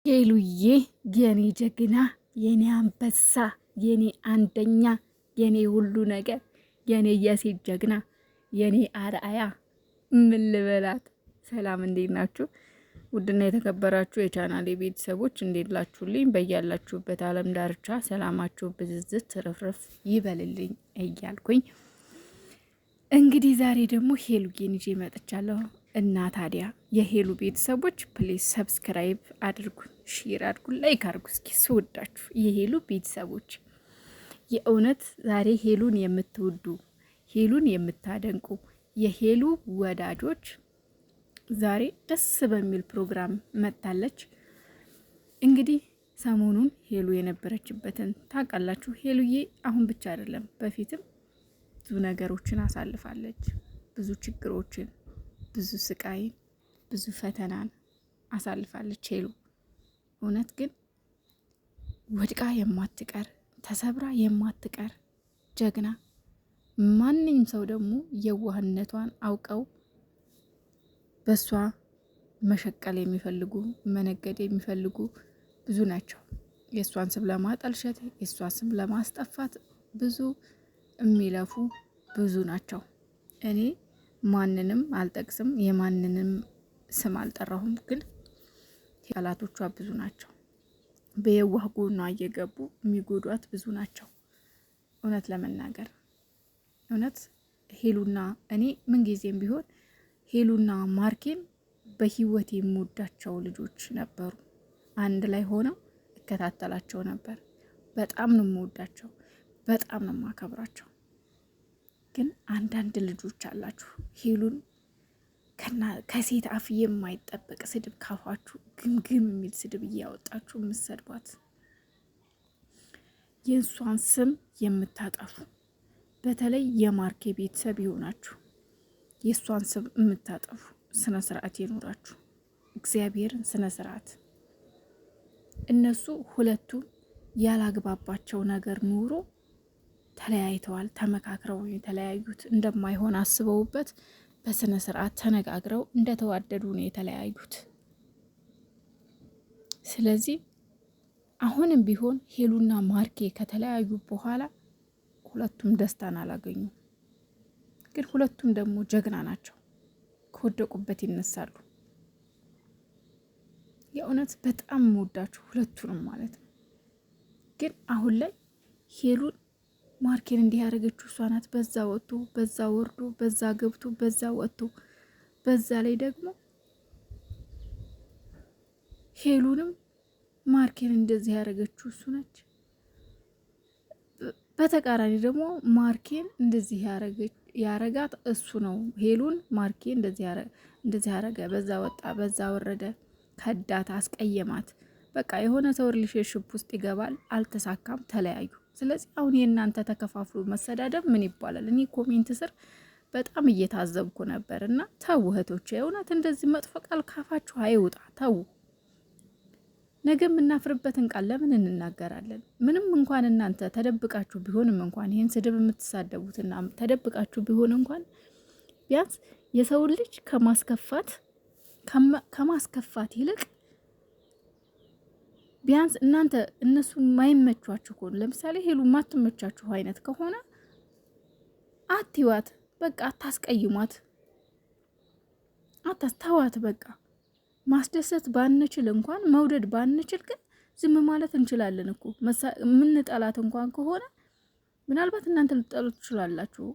ሄሉዬ የኔ ጀግና፣ የኔ አንበሳ፣ የኔ አንደኛ፣ የኔ ሁሉ ነገር፣ የኔ የሴት ጀግና፣ የኔ አርአያ ምን ልበላት? ሰላም እንዴት ናችሁ? ውድና የተከበራችሁ የቻናሌ ቤተሰቦች እንዴት ላችሁልኝ? በያላችሁበት ዓለም ዳርቻ ሰላማችሁ ብዝዝት ትርፍርፍ ይበልልኝ እያልኩኝ እንግዲህ ዛሬ ደግሞ ሄሉዬን ይዤ መጥቻለሁ። እና ታዲያ የሄሉ ቤተሰቦች ፕሊዝ ሰብስክራይብ አድርጉ፣ ሼር አድርጉ፣ ላይክ አድርጉ። እስኪ ስወዳችሁ የሄሉ ቤተሰቦች የእውነት ዛሬ ሄሉን የምትወዱ ሄሉን የምታደንቁ የሄሉ ወዳጆች ዛሬ ደስ በሚል ፕሮግራም መጥታለች። እንግዲህ ሰሞኑን ሄሉ የነበረችበትን ታውቃላችሁ። ሄሉዬ አሁን ብቻ አይደለም በፊትም ብዙ ነገሮችን አሳልፋለች። ብዙ ችግሮችን፣ ብዙ ስቃይን፣ ብዙ ፈተናን አሳልፋለች ሄሉ። እውነት ግን ወድቃ የማትቀር ተሰብራ የማትቀር ጀግና። ማንኛውም ሰው ደግሞ የዋህነቷን አውቀው በሷ መሸቀል የሚፈልጉ መነገድ የሚፈልጉ ብዙ ናቸው። የእሷን ስም ለማጠልሸት የእሷን ስም ለማስጠፋት ብዙ የሚለፉ ብዙ ናቸው። እኔ ማንንም አልጠቅስም፣ የማንንም ስም አልጠራሁም። ግን ጠላቶቿ ብዙ ናቸው። በየዋህ ጎኗ እየገቡ የሚጎዷት ብዙ ናቸው። እውነት ለመናገር እውነት ሄሉና እኔ ምንጊዜም ቢሆን ሄሉና ማርኬን በህይወት የምወዳቸው ልጆች ነበሩ። አንድ ላይ ሆነው እከታተላቸው ነበር። በጣም ነው የምወዳቸው፣ በጣም ነው የማከብራቸው። ግን አንዳንድ ልጆች አላችሁ ሄሉን ከሴት አፍ የማይጠበቅ ስድብ ካፋችሁ ግምግም የሚል ስድብ እያወጣችሁ የምትሰድቧት፣ የእሷን ስም የምታጠፉ፣ በተለይ የማርኬ ቤተሰብ ይሆናችሁ የእሷን ስም የምታጠፉ ስነ ስርዓት ይኖራችሁ። እግዚአብሔርን ስነ ስርዓት። እነሱ ሁለቱም ያላግባባቸው ነገር ኑሮ ተለያይተዋል። ተመካክረው የተለያዩት እንደማይሆን አስበውበት በስነ ስርዓት ተነጋግረው እንደተዋደዱ ነው የተለያዩት። ስለዚህ አሁንም ቢሆን ሄሉና ማርኬ ከተለያዩ በኋላ ሁለቱም ደስታን አላገኙም። ግን ሁለቱም ደግሞ ጀግና ናቸው። ከወደቁበት ይነሳሉ። የእውነት በጣም የምወዳችሁ ሁለቱንም ማለት ነው። ግን አሁን ላይ ሄሉን ማርኬን እንዲህ ያደረገችው እሷ ናት። በዛ ወጥቶ በዛ ወርዶ በዛ ገብቶ በዛ ወጥቶ በዛ ላይ ደግሞ ሄሉንም ማርኬን እንደዚህ ያደረገችው እሱ ነች። በተቃራኒ ደግሞ ማርኬን እንደዚህ ያረጋት እሱ ነው። ሄሉን ማርኬ እንደዚህ ያረገ፣ በዛ ወጣ በዛ ወረደ፣ ከዳት፣ አስቀየማት። በቃ የሆነ ሰው ሪሌሽንሺፕ ውስጥ ይገባል፣ አልተሳካም፣ ተለያዩ። ስለዚህ አሁን የእናንተ ተከፋፍሎ መሰዳደብ ምን ይባላል? እኔ ኮሜንት ስር በጣም እየታዘብኩ ነበር። እና ተው እህቶቼ፣ እውነት እንደዚህ መጥፎ ቃል ካፋችሁ አይውጣ። ተው። ነገ የምናፍርበትን ቃል ለምን እንናገራለን? ምንም እንኳን እናንተ ተደብቃችሁ ቢሆንም እንኳን ይህን ስድብ የምትሳደቡትና ተደብቃችሁ ቢሆን እንኳን ቢያንስ የሰውን ልጅ ከማስከፋት ይልቅ ቢያንስ እናንተ እነሱ ማይመቿችሁ ከሆነ ለምሳሌ ሄሉ ማትመቻችሁ አይነት ከሆነ አትይዋት፣ በቃ አታስቀይሟት፣ አታስተዋት። በቃ ማስደሰት ባንችል እንኳን መውደድ ባንችል ግን ዝም ማለት እንችላለን እኮ። የምንጠላት እንኳን ከሆነ ምናልባት እናንተ ልትጠሉ ትችላላችሁ፣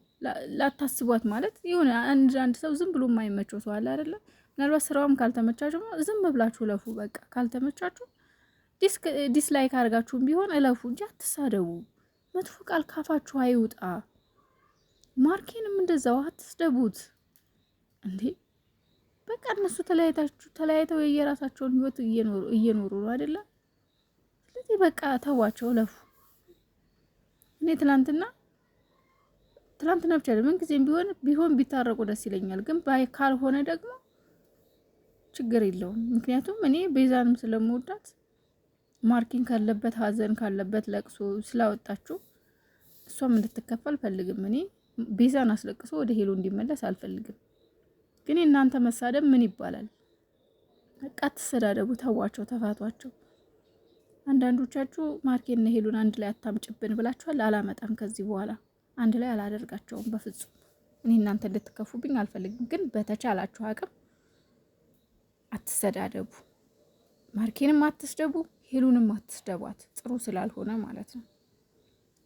ላታስቧት። ማለት የሆነ አንድ ሰው ዝም ብሎ የማይመቸው ሰው አለ አይደለ? ምናልባት ስራውም ካልተመቻችሁ ዝም ብላችሁ ለፉ። በቃ ካልተመቻችሁ ዲስላይክ አድርጋችሁም ቢሆን እለፉ እንጂ አትሳደቡ። መጥፎ ቃል ካፋችሁ አይውጣ። ማርኬንም እንደዛው አትስደቡት እንዴ። በቃ እነሱ ተለያይተው የየራሳቸውን ህይወት እየኖሩ ነው አይደለ? ስለዚህ በቃ ተዋቸው፣ እለፉ። እኔ ትላንትና ብቻ ምን ጊዜም ቢሆን ቢታረቁ ደስ ይለኛል። ግን ካልሆነ ደግሞ ችግር የለውም። ምክንያቱም እኔ ቤዛንም ስለምወዳት ማርኪን ካለበት ሀዘን ካለበት ለቅሶ ስላወጣችሁ እሷም እንድትከፋ አልፈልግም። እኔ ቤዛን አስለቅሶ ወደ ሄሉ እንዲመለስ አልፈልግም። ግን እናንተ መሳደብ ምን ይባላል? በቃ ተሰዳደቡ፣ ተዋቸው፣ ተፋቷቸው። አንዳንዶቻችሁ ማርኬና ሄሉን አንድ ላይ አታምጭብን ብላችኋል። አላመጣም። ከዚህ በኋላ አንድ ላይ አላደርጋቸውም በፍጹም። እኔ እናንተ እንድትከፉብኝ አልፈልግም። ግን በተቻላችሁ አቅም አትሰዳደቡ። ማርኬንም አትስደቡ፣ ሄሉንም አትስደቧት። ጥሩ ስላልሆነ ማለት ነው።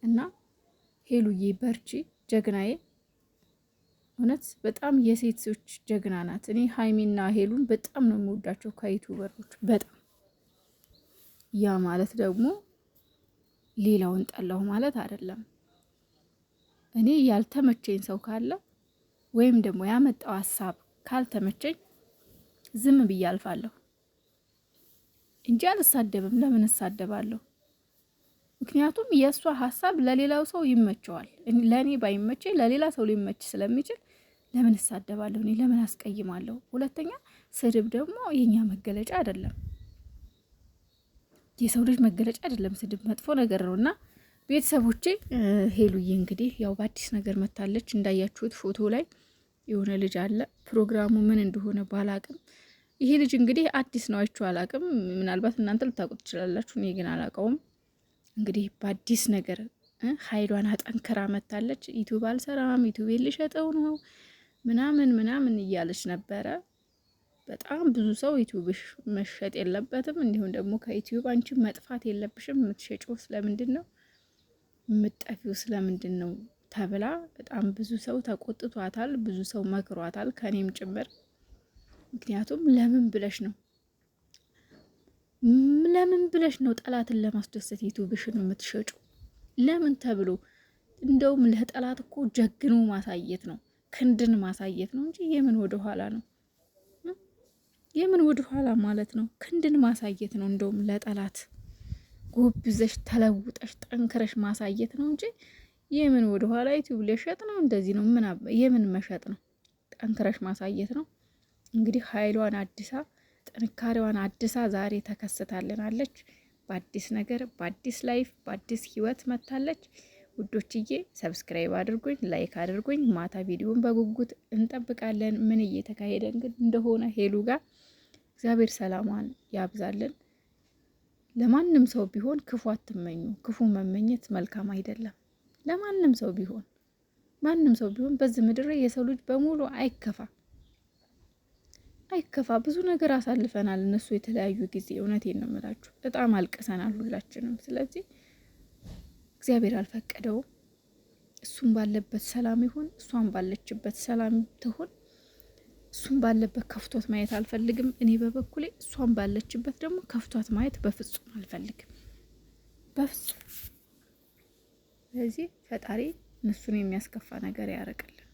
እና ሄሉዬ በርቺ፣ ጀግናዬ። እውነት በጣም የሴቶች ጀግና ናት። እኔ ሀይሚና ሄሉን በጣም ነው የምወዳቸው ከዩቱበሮች በጣም። ያ ማለት ደግሞ ሌላውን ጠላሁ ማለት አይደለም። እኔ ያልተመቸኝ ሰው ካለ ወይም ደግሞ ያመጣው ሀሳብ ካልተመቸኝ ዝም ብዬ አልፋለሁ እንጂ አልሳደብም። ለምን እሳደባለሁ? ምክንያቱም የእሷ ሀሳብ ለሌላው ሰው ይመቸዋል። ለእኔ ባይመቸኝ ለሌላ ሰው ሊመች ስለሚችል ለምን እሳደባለሁ? እኔ ለምን አስቀይማለሁ? ሁለተኛ ስድብ ደግሞ የኛ መገለጫ አይደለም፣ የሰው ልጅ መገለጫ አይደለም። ስድብ መጥፎ ነገር ነው። እና ቤተሰቦቼ ሄሉዬ እንግዲህ ያው በአዲስ ነገር መታለች። እንዳያችሁት ፎቶ ላይ የሆነ ልጅ አለ። ፕሮግራሙ ምን እንደሆነ ባላቅም ይሄ ልጅ እንግዲህ አዲስ ነው፣ አይቼው አላቅም። ምናልባት እናንተ ልታውቁት ትችላላችሁ፣ እኔ ግን አላውቀውም። እንግዲህ በአዲስ ነገር ኃይሏን አጠንክራ መታለች። ዩቲዩብ አልሰራም፣ ዩቲዩብ ልሸጠው ነው ምናምን ምናምን እያለች ነበረ። በጣም ብዙ ሰው ዩቲዩብሽ መሸጥ የለበትም እንዲሁም ደግሞ ከዩቲዩብ አንቺ መጥፋት የለብሽም፣ የምትሸጪው ስለምንድን ነው የምትጠፊው ስለምንድን ነው ተብላ በጣም ብዙ ሰው ተቆጥቷታል፣ ብዙ ሰው መክሯታል፣ ከኔም ጭምር። ምክንያቱም ለምን ብለሽ ነው ጠላትን ለማስደሰት ዩቲዩብሽን የምትሸጩ? ለምን ተብሎ እንደውም ለጠላት እኮ ጀግኖ ማሳየት ነው፣ ክንድን ማሳየት ነው እንጂ የምን ወደ ኋላ ነው? የምን ወደ ኋላ ማለት ነው? ክንድን ማሳየት ነው። እንደውም ለጠላት ጎብዘሽ ተለውጠሽ ጠንክረሽ ማሳየት ነው እንጂ የምን ወደ ኋላ ዩቲዩብ ሊሸጥ ነው? እንደዚህ ነው። የምን መሸጥ ነው? ጠንክረሽ ማሳየት ነው። እንግዲህ ኃይሏን አድሳ ጥንካሬዋን አድሳ ዛሬ ተከስታልናለች። በአዲስ ነገር፣ በአዲስ ላይፍ፣ በአዲስ ህይወት መታለች። ውዶችዬ ሰብስክራይብ አድርጉኝ፣ ላይክ አድርጉኝ። ማታ ቪዲዮን በጉጉት እንጠብቃለን ምን እየተካሄደ እንደሆነ ሄሉ ጋር። እግዚአብሔር ሰላሟን ያብዛልን። ለማንም ሰው ቢሆን ክፉ አትመኙ። ክፉ መመኘት መልካም አይደለም። ለማንም ሰው ቢሆን ማንም ሰው ቢሆን በዚህ ምድር የሰው ልጅ በሙሉ አይከፋ። ብዙ ነገር አሳልፈናል። እነሱ የተለያዩ ጊዜ እውነቴን ነው የምላችሁ፣ በጣም አልቅሰናል ሁላችንም። ስለዚህ እግዚአብሔር አልፈቀደውም። እሱም ባለበት ሰላም ይሁን፣ እሷም ባለችበት ሰላም ትሁን። እሱም ባለበት ከፍቶት ማየት አልፈልግም እኔ በበኩሌ። እሷም ባለችበት ደግሞ ከፍቷት ማየት በፍጹም አልፈልግም፣ በፍጹም። ስለዚህ ፈጣሪ እነሱን የሚያስከፋ ነገር ያርቅልን።